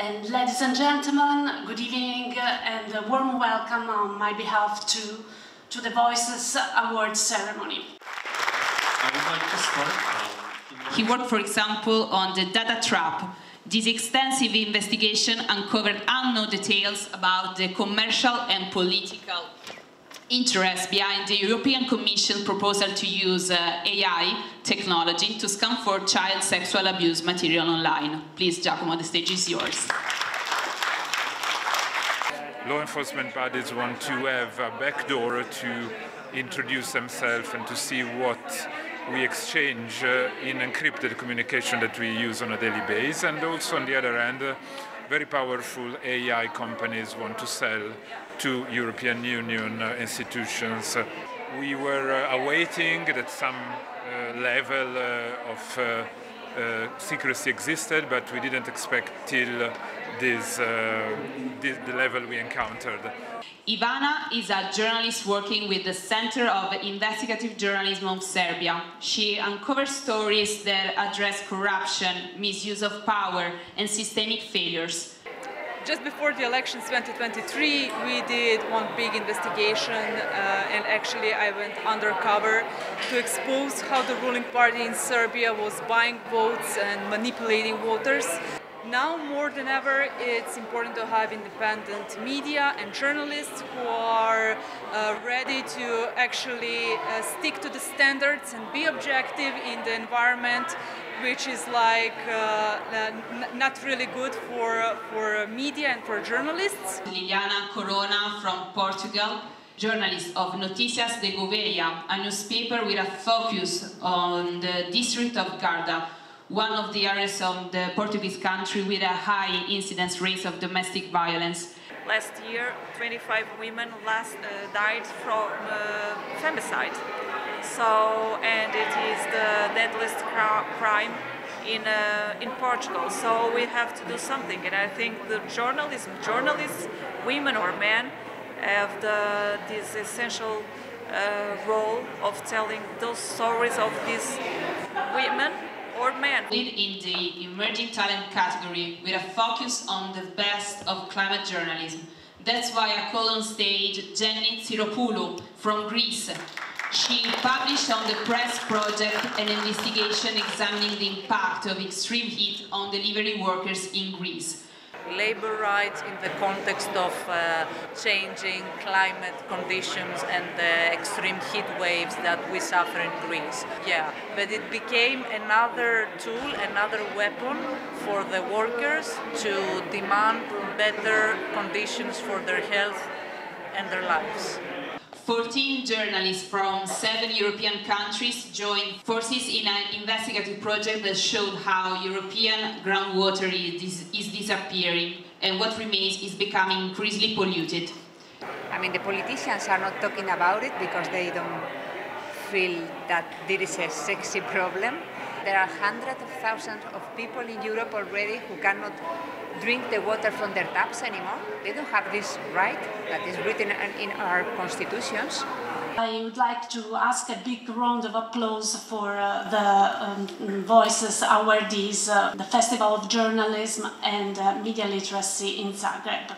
And ladies and gentlemen, good evening and a warm welcome on my behalf to the Voices Awards ceremony. I would like to start. He worked, for example, on the data trap. This extensive investigation uncovered unknown details about the commercial and political interest behind the European Commission proposal to use AI technology to scan for child sexual abuse material online. Please, Giacomo, the stage is yours. Law enforcement bodies want to have a backdoor to introduce themselves and to see what we exchange in encrypted communication that we use on a daily basis. And also, on the other hand, very powerful AI companies want to sell to European Union institutions. We were awaiting that some level of secrecy existed, but we didn't expect till the level we encountered. Ivana is a journalist working with the Center of Investigative Journalism of Serbia. She uncovers stories that address corruption, misuse of power, and systemic failures. Just before the elections 2023, we did one big investigation, and actually I went undercover to expose how the ruling party in Serbia was buying votes and manipulating voters. Now more than ever, it's important to have independent media and journalists who are ready to actually stick to the standards and be objective in the environment, which is like not really good for media and for journalists. Liliana Corona from Portugal, journalist of Notícias de Gouveia, a newspaper with a focus on the district of Guarda, one of the areas of the Portuguese country with a high incidence rate of domestic violence. Last year, 25 women died from femicide. And it is the deadliest crime in Portugal. So we have to do something. And I think the journalists, women or men, have this essential role of telling those stories of these women or men. Lead in the emerging talent category with a focus on the best of climate journalism. That's why I call on stage Jenny Tsiropoulou from Greece. She published on the Press Project an investigation examining the impact of extreme heat on delivery workers in Greece. Labor rights in the context of changing climate conditions and the extreme heat waves that we suffer in Greece. Yeah, but it became another tool, another weapon for the workers to demand better conditions for their health and their lives. 14 journalists from 7 European countries joined forces in an investigative project that showed how European groundwater is disappearing and what remains is becoming increasingly polluted. I mean, the politicians are not talking about it because they don't feel that there is a sexy problem. There are hundreds of thousands of people in Europe already who cannot drink the water from their taps anymore. They don't have this right that is written in our constitutions. I would like to ask a big round of applause for the Voices awardees, the Festival of Journalism and Media Literacy in Zagreb.